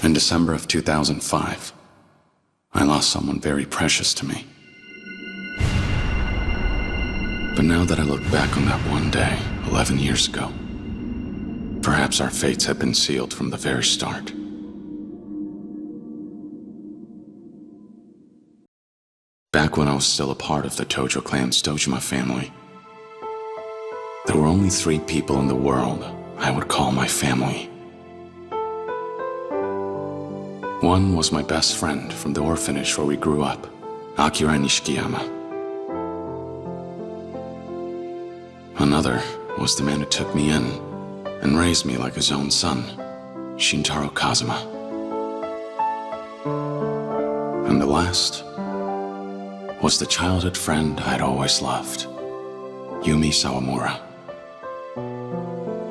In December of 2005, I lost someone very precious to me. But now that I look back on that one day, 11 years ago, perhaps our fates had been sealed from the very start. Back when I was still a part of the Tojo clan's Dojima family, there were only 3 people in the world I would call my family. One was my best friend from the orphanage where we grew up, Akira Nishikiyama. Another was the man who took me in and raised me like his own son, Shintaro Kazuma. And the last was the childhood friend I'd always loved, Yumi Sawamura.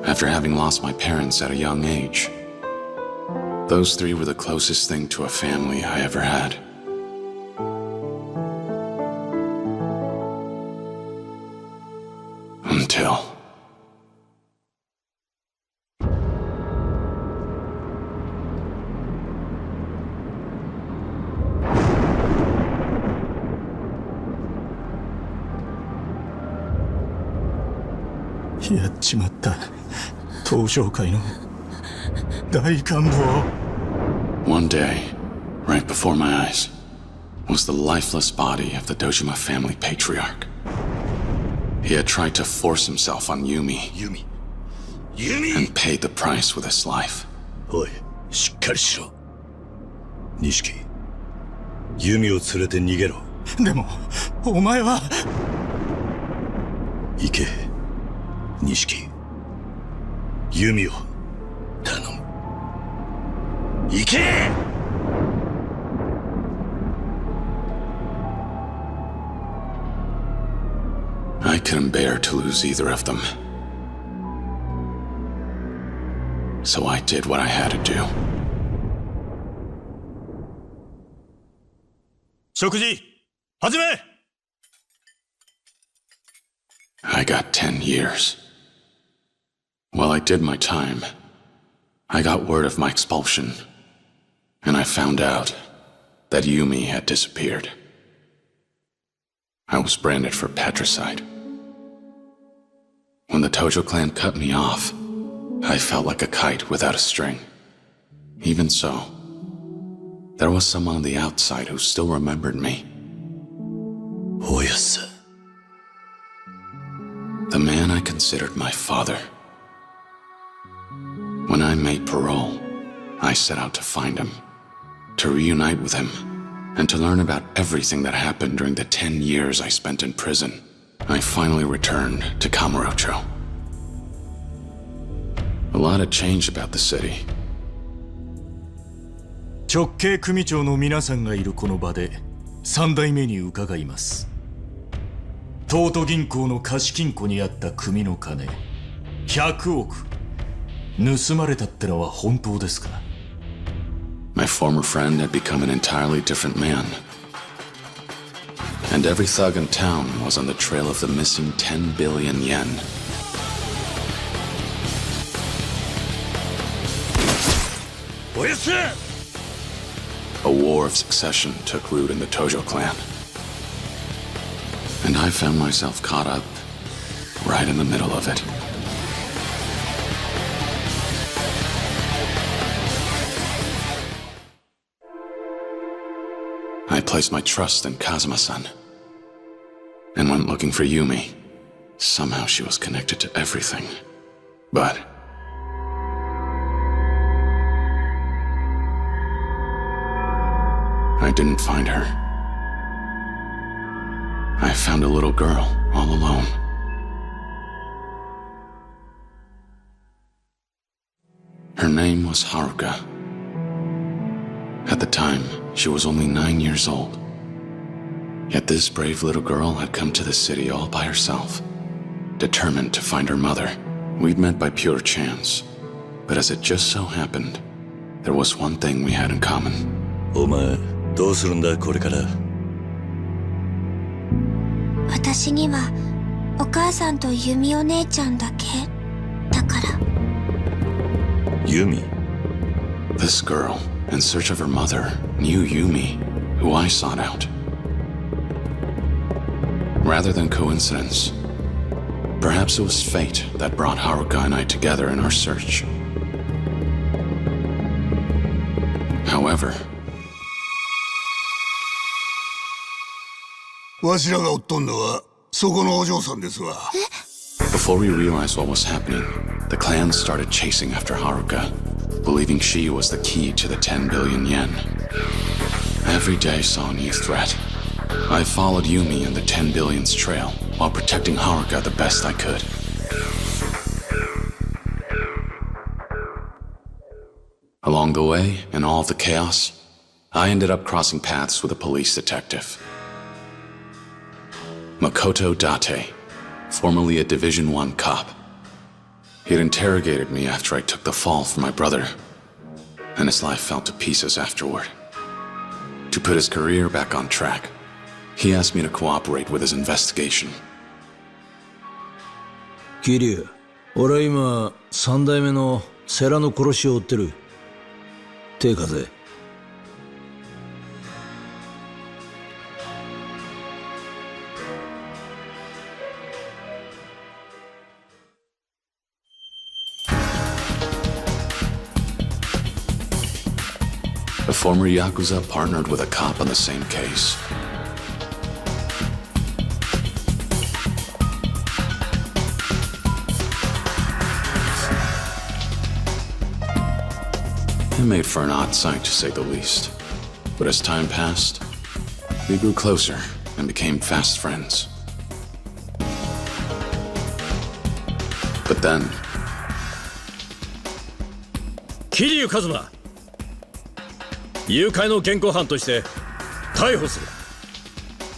After having lost my parents at a young age, those 3 were the closest thing to a family I ever had. Until... One day, right before my eyes, was the lifeless body of the Dojima family patriarch. He had tried to force himself on Yumi and paid the price with his life. Oi, しっかりしろ。錦、Yumiを連れて逃げろ。でも、お前は。行け、錦。Yumiを頼む。行け！ I couldn't bear to lose either of them. So I did what I had to do. 食事、始め! I got 10 years. While I did my time, I got word of my expulsion, and I found out that Yumi had disappeared. I was branded for patricide. When the Tojo clan cut me off, I felt like a kite without a string. Even so, there was someone on the outside who still remembered me. Oh yes. The man I considered my father. When I made parole, I set out to find him, to reunite with him, and to learn about everything that happened during the 10 years I spent in prison. I finally returned to Kamurocho. A lot had changed about the city. 直系組長の皆さんがいるこの場で3代目に伺います。東都銀行の貸金庫にあった組の金100億盗まれたってのは本当ですか？ My former friend had become an entirely different man. And every thug in town was on the trail of the missing 10 billion yen. A war of succession took root in the Tojo clan. And I found myself caught up right in the middle of it. I placed my trust in Kazuma-san and went looking for Yumi. Somehow she was connected to everything. But I didn't find her. I found a little girl all alone. Her name was Haruka. At the time, she was only 9 years old. Yet this brave little girl had come to the city all by herself, determined to find her mother. We'd met by pure chance, but as it just so happened, there was one thing we had in common. お前、どうするんだこれから？私にはお母さんとユミお姉ちゃんだけだから。ユミ？ This girl, in search of her mother, knew Yumi, who I sought out. Rather than coincidence, perhaps it was fate that brought Haruka and I together in our search. However, わしらが追っとんのはそこのお嬢さんですわ。 before we realized what was happening, the clan started chasing after Haruka, believing she was the key to the 10 billion yen. Every day saw a new threat. I followed Yumi in the 10 billion's trail while protecting Haruka the best I could. Along the way, in all of the chaos, I ended up crossing paths with a police detective. Makoto Date, formerly a Division 1 cop. He had interrogated me after I took the fall for my brother, and his life fell to pieces afterward. To put his career back on track, he asked me to cooperate with his investigation. 桐生、俺は今三代目の世良の殺しを追ってる。手貸せ。A former Yakuza partnered with a cop on the same case. It made for an odd sight, to say the least. But as time passed, we grew closer and became fast friends. But then, 桐生一馬、誘拐の現行犯として逮捕する。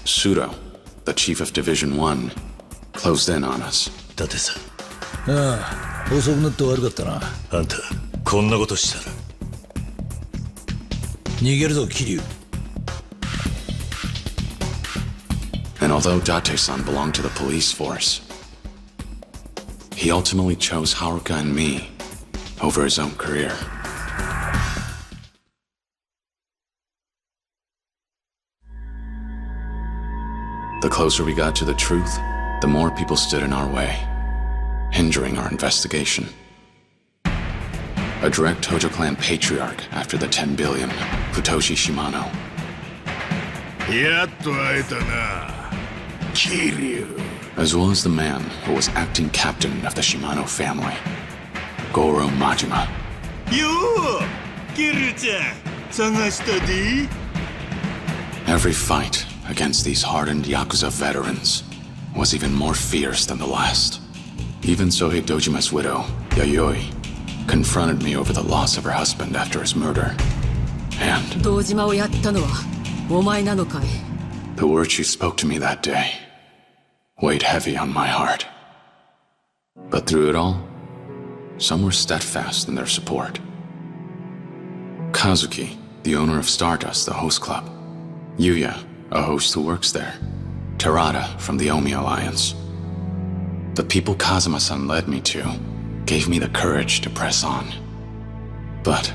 Pseudo, the chief of Division 1, closed in on us. 伊達さん。ああ、遅くなって悪かったな。あんた、こんなことしたら。逃げるぞ、桐生。 And although Date-san belonged to the police force, he ultimately chose Haruka and me over his own career. The closer we got to the truth, the more people stood in our way, hindering our investigation. A direct Tojo clan patriarch after the 10 billion, Futoshi Shimano. やっと会えたな、桐生。 As well as the man who was acting captain of the Shimano family, Goro Majima. よう、桐生ちゃん、探したで。 Every fight against these hardened Yakuza veterans was even more fierce than the last. Even Sohei Dojima's widow, Yayoi, confronted me over the loss of her husband after his murder. And 堂島をやったのはお前なのかい？ the words she spoke to me that day weighed heavy on my heart. But through it all, some were steadfast in their support. Kazuki, the owner of Stardust, the host club. Yuya, a host who works there. Terada from the Omi Alliance. The people Kazuma-san led me to gave me the courage to press on. But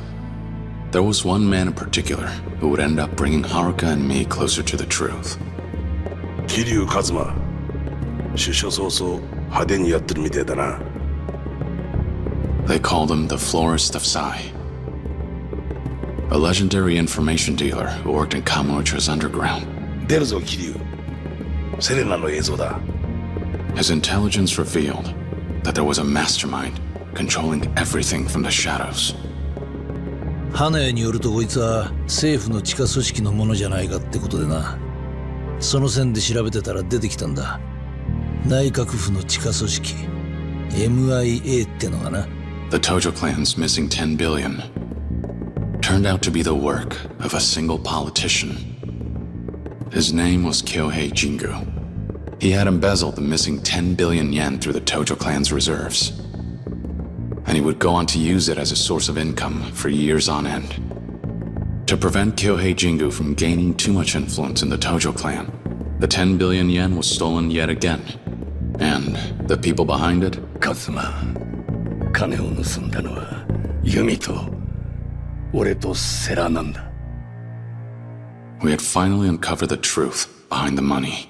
there was one man in particular who would end up bringing Haruka and me closer to the truth. 桐生一馬、出所早々派手にやってるみてえだな。 They called him the Florist of Sai. A legendary information dealer who worked in Kamurocho's underground. 出るぞ桐生。セレナの映像だ。 His intelligence revealed that there was a mastermind controlling everything from the shadows. 花屋によるとこいつは政府の地下組織のものじゃないかってことでな。その線で調べてたら出てきたんだ。内閣府の地下組織 MIA ってのがな。 The Tojo clan's missing 10 billion turned out to be the work of a single politician. His name was Kyohei Jingu. He had embezzled the missing 10 billion yen through the Tojo clan's reserves. And he would go on to use it as a source of income for years on end. To prevent Kyohei Jingu from gaining too much influence in the Tojo clan, the 10 billion yen was stolen yet again. And the people behind it? カズマ、金を盗んだのはユミと俺と世良なんだ。 We had finally uncovered the truth behind the money.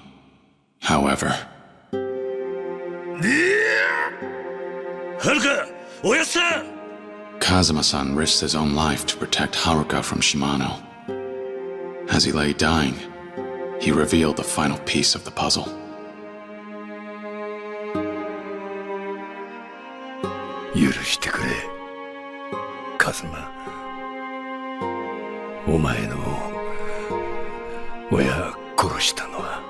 However, はるか、おやっさん。 Kazuma-san risked his own life to protect Haruka from Shimano. As he lay dying, he revealed the final piece of the puzzle. 許してくれ、カズマ。お前の親殺したのは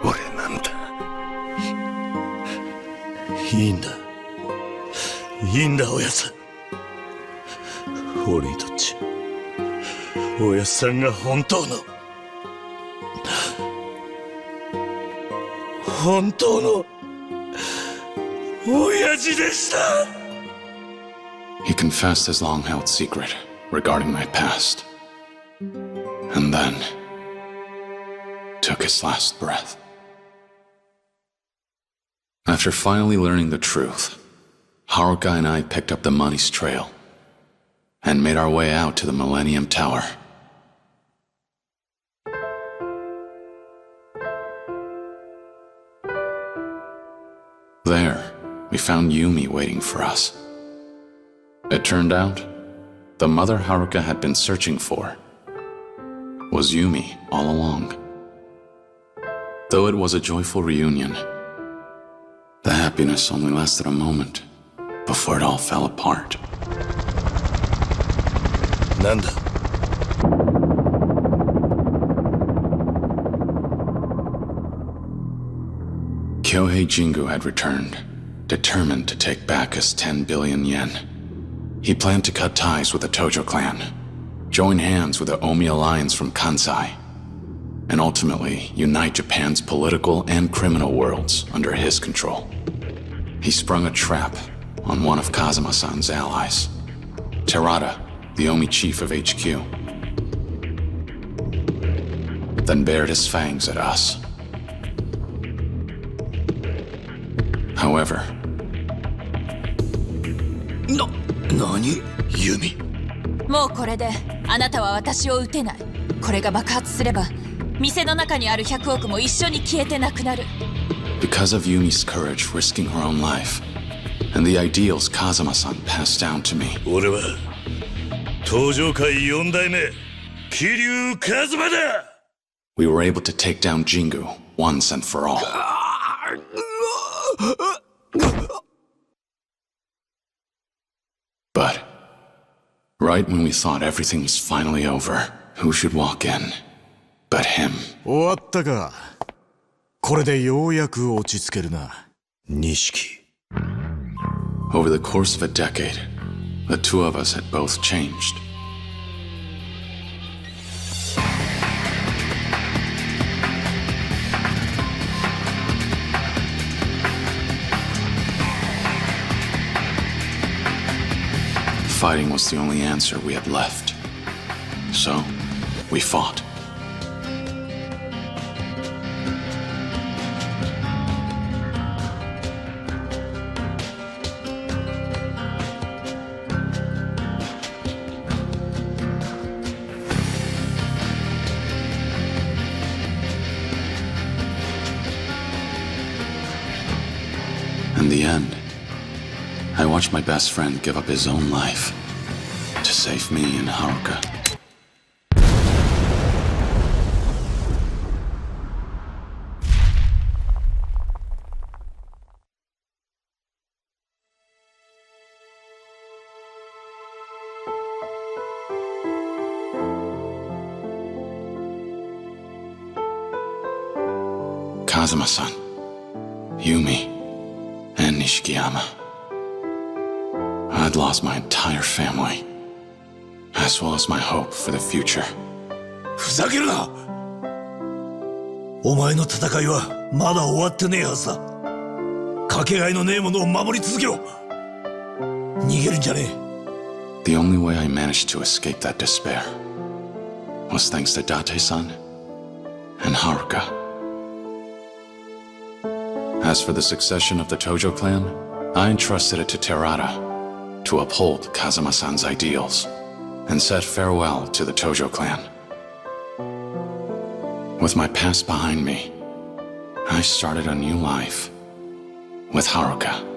俺なんだ。いいんだ。いいんだ、おやっさん。俺にとっちゃ、おやっさんが本当の親父でした。 He confessed his long-held secret regarding my past, and then took his last breath. After finally learning the truth, Haruka and I picked up the money's trail and made our way out to the Millennium Tower. There, we found Yumi waiting for us. It turned out, the mother Haruka had been searching for was Yumi all along. Though it was a joyful reunion, the happiness only lasted a moment before it all fell apart. なんだ。 Kyohei Jingu had returned, determined to take back his 10 billion yen. He planned to cut ties with the Tojo clan, join hands with the Omi alliance from Kansai, and ultimately unite Japan's political and criminal worlds under his control. He sprung a trap on one of Kazuma-san's allies, Terada, the Omi chief of HQ, then bared his fangs at us. However, 何？ユミ。もうこれであなたは私を撃てない。これが爆発すれば店の中にある100億も一緒に消えてなくなる。 Because of Yumi's courage risking her own life, and the ideals Kazuma-san passed down to me, 俺は東上界4代目桐生一馬だ。 we were able to take down Jingu once and for all. But right when we thought everything was finally over, who should walk in but him? 終わったか。これでようやく落ち着けるな。錦。 Over the course of a decade, the two of us had both changed. Fighting was the only answer we had left. So, we fought. In the end, I watched my best friend give up his own life to save me and Haruka. Kazuma-san, Yumi, and Nishikiyama. I'd lost my entire family, as well as my hope for the future. ふざけるな。お前の戦いはまだ終わってねえはずだ。かけがえのねえものを守り続けろ。逃げるんじゃねえ。 The only way I managed to escape that despair was thanks to Date-san and Haruka. As for the succession of the Tojo clan, I entrusted it to Terada to uphold Kazuma-san's ideals and said farewell to the Tojo clan. With my past behind me, I started a new life with Haruka.